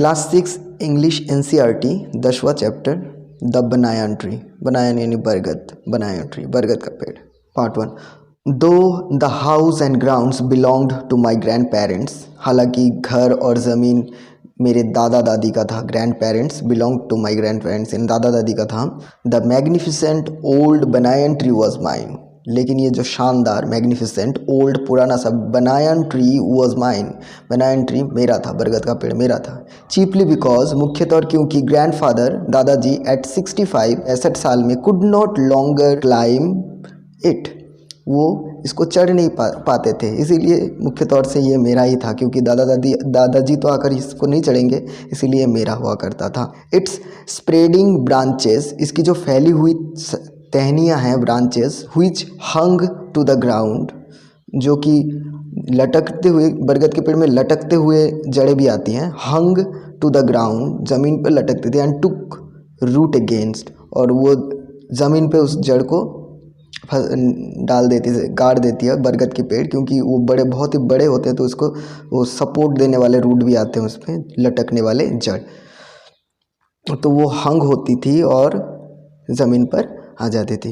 Class 6 English NCERT 10वां chapter the banyan tree. Banyan यानी बरगद, बनायन ट्री बरगद का पेड़। पार्ट 1। दो the house and grounds belonged to my grandparents, हालांकि घर और ज़मीन मेरे दादा दादी का था। Grandparents belong to my grandparents इन दादा दादी का था। The magnificent old banyan tree was mine, लेकिन ये जो शानदार मैग्निफिसेंट ओल्ड पुराना सा banyan tree was mine, banyan tree मेरा था, बरगद का पेड़ मेरा था। चीपली बिकॉज, मुख्यतौर क्योंकि ग्रैंडफादर दादाजी एट 65 साल में could not longer climb it, वो इसको चढ़ नहीं पाते थे, इसीलिए मुख्य तौर से ये मेरा ही था, क्योंकि दादाजी तो आकर इसको नहीं चढ़ेंगे, इसीलिए मेरा हुआ करता था। इट्स स्प्रेडिंग ब्रांचेस, इसकी जो फैली हुई टहनियाँ हैं, branches, which hung to the ground, जो कि लटकते हुए, बरगद के पेड़ में लटकते हुए जड़ें भी आती हैं, हंग टू द ग्राउंड, ज़मीन पर लटकते थे, एंड टुक रूट अगेंस्ट, और वो ज़मीन पे उस जड़ को डाल देती है, गाड़ देती है बरगद के पेड़, क्योंकि वो बड़े, बहुत ही बड़े होते हैं, तो उसको वो सपोर्ट देने वाले रूट भी आते हैं उस पर, लटकने वाले जड़, तो वो हंग होती थी और ज़मीन पर आ जाती थी।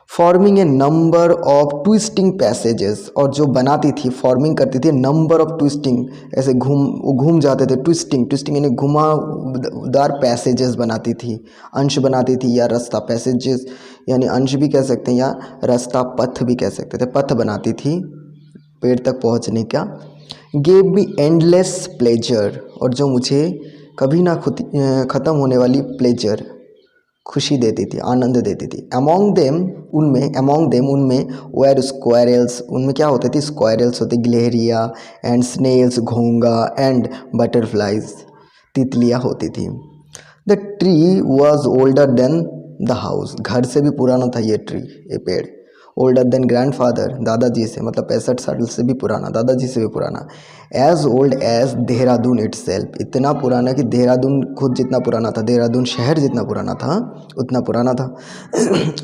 Forming a number of twisting passages, और जो बनाती थी, फॉर्मिंग करती थी नंबर ऑफ ट्विस्टिंग, ऐसे घूम जाते थे, ट्विस्टिंग यानी घुमावदार पैसेजेस बनाती थी, अंश बनाती थी, या रास्ता, पैसेजेस यानी अंश भी कह सकते हैं, या रास्ता, पथ भी कह सकते थे, पथ बनाती थी पेड़ तक पहुंचने का। गेव मी एंडलेस प्लेजर, और जो मुझे कभी ना ख़त्म होने वाली प्लेजर, खुशी देती थी, आनंद देती थी। अमोंग देम, उनमें वेर स्क्वायरल्स, उनमें क्या होते थे, स्क्वायरल्स होते, गिलहरियाँ, एंड स्नेल्स, घोंगा, एंड बटरफ्लाइज, तितलियाँ होती थी। The tree was older than the house, घर से भी पुराना था ये ट्री, ये पेड़। ओल्डर देन ग्रैंडफादर, दादाजी से, मतलब 65 साल से भी पुराना, दादाजी से भी पुराना। As old as Dehradun itself, इतना पुराना कि देहरादून खुद जितना पुराना था, देहरादून शहर जितना पुराना था, उतना पुराना था।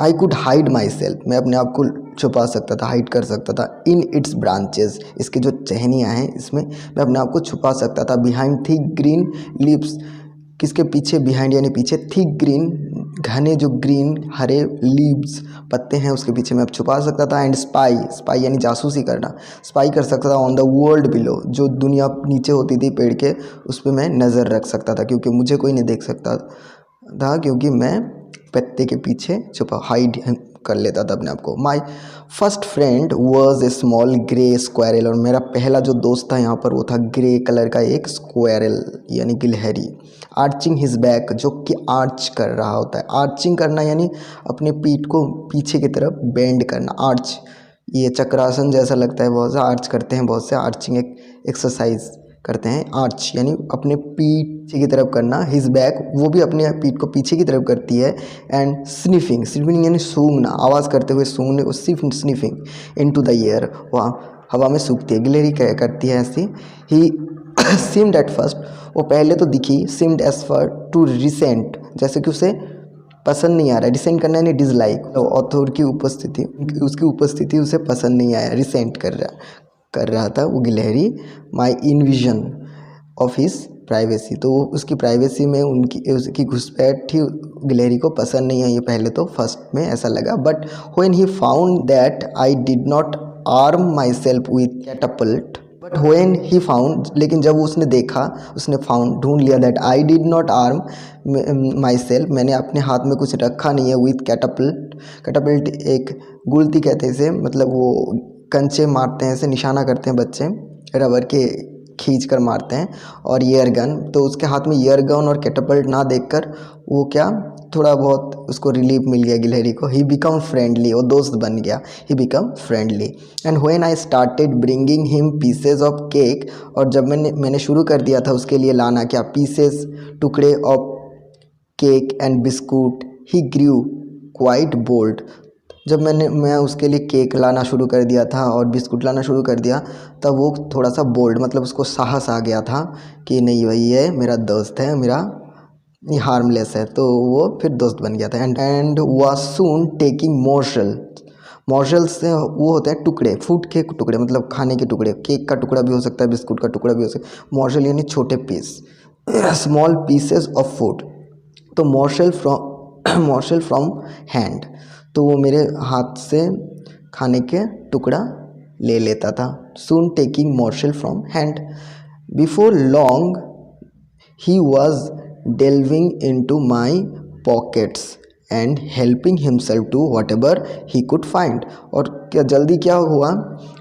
I could hide my self, मैं अपने आप को छुपा सकता था, हाइड कर सकता था। इन इट्स ब्रांचेस, इसके जो टहनियाँ हैं, इसमें मैं अपने आप को छुपा सकता था। बिहाइंड थिक ग्रीन लीव्स, किसके पीछे, बिहाइंड यानी पीछे, थिक ग्रीन, घने जो ग्रीन हरे लीव्स, पत्ते हैं, उसके पीछे मैं छुपा सकता था। एंड स्पाई यानी जासूसी करना, स्पाई कर सकता था ऑन द वर्ल्ड बिलो, जो दुनिया नीचे होती थी पेड़ के, उस पर मैं नज़र रख सकता था, क्योंकि मुझे कोई नहीं देख सकता था, क्योंकि मैं पत्ते के पीछे छुपा, हाइड कर लेता था अपने आप को। My first friend was a small grey squirrel, और मेरा पहला जो दोस्त था यहाँ पर, वो था ग्रे कलर का एक स्क्वायरल यानी गिलहरी। आर्चिंग हिज बैक, जो कि आर्च कर रहा होता है, आर्चिंग करना यानी अपने पीठ को पीछे की तरफ बेंड करना, आर्च, ये चक्रासन जैसा लगता है, बहुत से आर्च करते हैं, बहुत से आर्चिंग एक एक्सरसाइज करते हैं। आर्च यानी अपने पीछे की तरफ करना, हिज बैक, वो भी अपने पीठ को पीछे की तरफ करती है। एंड स्निफिंग यानी सूंघना, आवाज़ करते हुए सूंघने को स्निफिंग इनटू द एयर, वहाँ हवा में सूखती है, गिलहरी क्या करती है ऐसी। ही सीम्ड एट फर्स्ट, वो पहले तो दिखी, seemed as far too recent, जैसे कि उसे पसंद नहीं आ रहा है, रिसेंट करना यानी डिसलाइक, तो ऑथर की उपस्थिति, उसकी उपस्थिति उसे पसंद नहीं आया, रिसेंट कर रहा था वो गिलहरी। माई इनविजन ऑफ हिज प्राइवेसी, तो उसकी प्राइवेसी में उसकी घुसपैठ थी, गिलहरी को पसंद नहीं आई, पहले तो फर्स्ट में ऐसा लगा। But when he found that I did not arm my self with Catapult, but when he found, लेकिन जब उसने देखा, उसने फाउंड, ढूंढ लिया, that I did not arm my self, मैंने अपने हाथ में कुछ रखा नहीं है, विथ कैटापल्ट, कैटापल्ट एक गुलती कहते हैं इसे, मतलब वो कंचे मारते हैं, ऐसे निशाना करते हैं बच्चे, रबर के खींच कर मारते हैं, और एयर गन, तो उसके हाथ में एयर गन और कैटापल्ट ना देखकर वो क्या, थोड़ा बहुत उसको रिलीफ मिल गया गिलहरी को। ही बिकम फ्रेंडली, वो दोस्त बन गया, he become friendly. And when I started bringing him pieces of cake, और जब मैंने शुरू कर दिया था उसके लिए लाना क्या, पीसेस, टुकड़े of cake and biscuit, he grew quite bold, जब मैं उसके लिए केक लाना शुरू कर दिया था और बिस्कुट लाना शुरू कर दिया, तब वो थोड़ा सा बोल्ड, मतलब उसको साहस आ गया था कि नहीं भाई ये मेरा दोस्त है, मेरा ये हार्मलेस है, तो वो फिर दोस्त बन गया था। एंड वाज सून टेकिंग मॉर्शल्स से वो होते हैं टुकड़े, फूड के टुकड़े, मतलब खाने के टुकड़े, केक का टुकड़ा भी हो सकता है, बिस्कुट का टुकड़ा भी हो सकता है, मॉर्शल यानी छोटे piece, small pieces of food, तो मॉर्शल फ्रॉम हैंड, तो वो मेरे हाथ से खाने के टुकड़ा ले लेता था. Soon taking morsel from hand. Before long he was delving into my pockets and helping himself to whatever he could find. और क्या जल्दी क्या हुआ,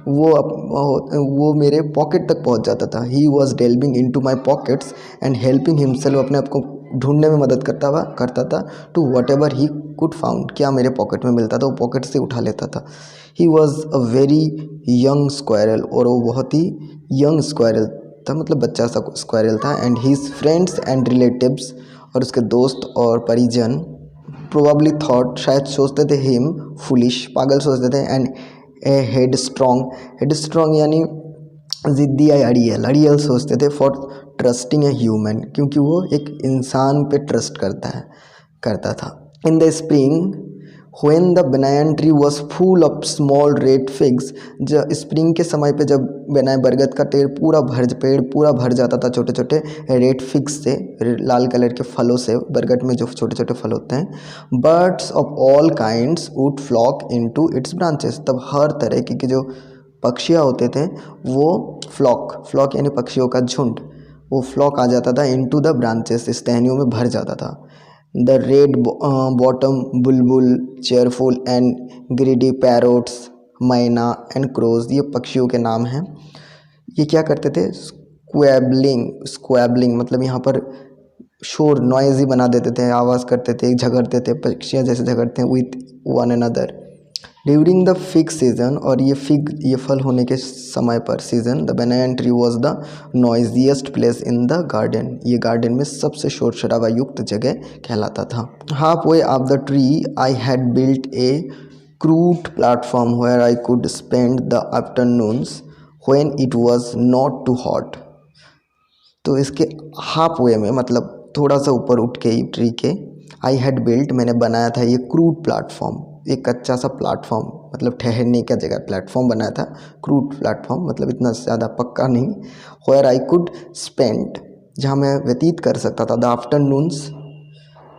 वो मेरे पॉकेट तक पहुंच जाता था. He was delving into my pockets and helping himself, अपने आप को ढूंढने में मदद करता था. To whatever he could found, क्या मेरे पॉकेट में मिलता था वो पॉकेट से उठा लेता था. He was a very young squirrel, और वो बहुत ही यंग स्क्वायरल था, मतलब बच्चा सा स्क्वायरल था. And his friends and relatives, और उसके दोस्त और परिजन, प्रोबेबली थॉट, शायद सोचते थे, हिम फुलिश, पागल सोचते थे. एंड ए हेड स्ट्रॉन्ग यानी ज़िद्दी या अड़ियल सोचते थे. फॉर ट्रस्टिंग ए ह्यूमन, क्योंकि वो एक इंसान पे ट्रस्ट करता था. In the spring when the banana tree was full of small red figs, जब स्प्रिंग के समय पे जब बरगद का पेड़ पूरा भर जाता था छोटे छोटे रेड फिग्स से, लाल कलर के फलों से, बरगद में जो छोटे छोटे फल होते हैं. Birds of all kinds would flock into its branches, तब हर तरह के जो पक्षियाँ होते थे वो फ्लॉक यानी पक्षियों का झुंड, वो फ्लॉक आ जाता था इनटू द ब्रांचेस, इस टहनियों में भर जाता था. The red bottom Bulbul, cheerful and greedy parrots, मैना एंड क्रोज, ये पक्षियों के नाम हैं. ये क्या करते थे, स्क्वैबलिंग मतलब यहाँ पर शोर, नॉइज़ी बना देते थे, आवाज़ करते थे, झगड़ते थे, पक्षियाँ जैसे झगड़ते हैं with one another. During the fig season, और ये फल होने के समय पर, season, the banana tree was the noisiest place in the garden, ये गार्डन में सबसे शोर शराबा युक्त जगह कहलाता था. Halfway of the tree I had built a crude platform where I could spend the afternoons when it was not too hot. तो इसके हाफ वे में, मतलब थोड़ा सा ऊपर उठ के ट्री के, आई हैड बिल्ट, मैंने बनाया था ये क्रूड प्लेटफॉर्म, एक कच्चा सा प्लेटफॉर्म, मतलब ठहरने का जगह प्लेटफॉर्म बनाया था. क्रूड प्लेटफॉर्म मतलब इतना ज़्यादा पक्का नहीं. वेयर आई कुड स्पेंड, जहाँ मैं व्यतीत कर सकता था, द आफ्टरनून्स,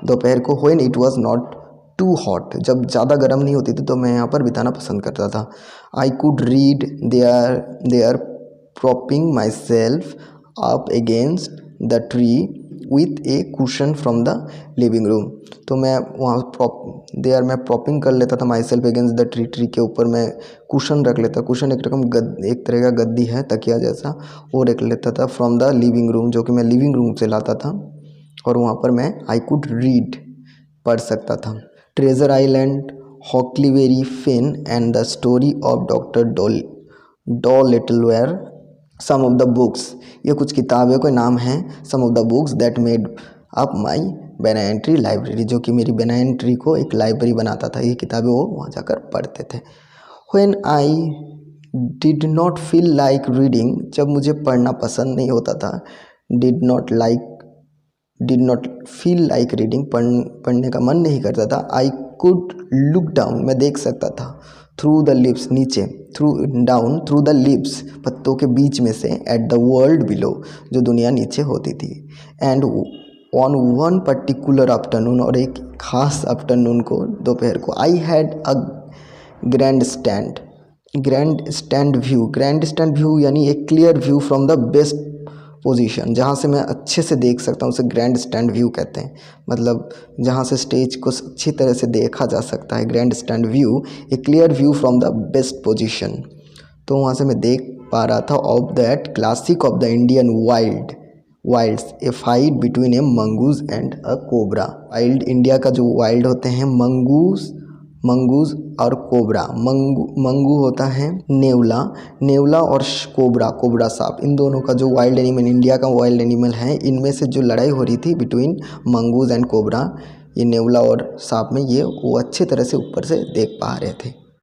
दोपहर को, when it was not too hot, जब ज़्यादा गर्म नहीं होती थी तो मैं यहाँ पर बिताना पसंद करता था. I could read there propping myself up against the tree with a cushion from the living room. तो मैं वहाँ मैं प्रॉपिंग कर लेता था myself against the tree के ऊपर मैं कुशन रख लेता. कुशन एक तरह का गद्दी है, तकिया जैसा, वो रख लेता था फ्रॉम द लिविंग रूम, जो कि मैं लिविंग रूम से लाता था. और वहाँ पर मैं आई कुड रीड, पढ़ सकता था. Treasure Island, Huckleberry Finn and the story of Doctor Dolittle were, some of the books, ये कुछ किताबों के नाम हैं. Some of the books that made up my banana tree library, जो कि मेरी बनाना ट्री को एक लाइब्रेरी बनाता था. ये किताबें वो वहाँ जाकर पढ़ते थे. When I did not feel like reading, जब मुझे पढ़ना पसंद नहीं होता था, did not feel like reading, पढ़ने का मन नहीं करता था. आई कुड लुक डाउन, मैं देख सकता था, थ्रू द लिप्स, नीचे, थ्रू द लिप्स, पत्तों के बीच में से, एट द वर्ल्ड बिलो, जो दुनिया नीचे होती थी. And on one particular afternoon, और एक खास आफ्टरनून को, दोपहर को, I had a grand stand view यानी एक clear view from the best position, जहाँ से मैं अच्छे से देख सकता हूँ, उसे ग्रैंड स्टैंड व्यू कहते हैं. मतलब जहाँ से स्टेज को अच्छी तरह से देखा जा सकता है, grand stand view, A clear view from the best position. तो वहाँ से मैं देख पा रहा था of that classic of the Indian Wilde's, A fight between A mongoose and a cobra. Wild, India का जो वाइल्ड होते हैं, मंगूज और कोबरा. मंगू होता है नेवला और कोबरा सांप, इन दोनों का जो वाइल्ड एनिमल, इंडिया का वाइल्ड एनिमल है, इनमें से जो लड़ाई हो रही थी बिटवीन मंगूज एंड कोबरा, ये नेवला और सांप में, ये वो अच्छे तरह से ऊपर से देख पा रहे थे.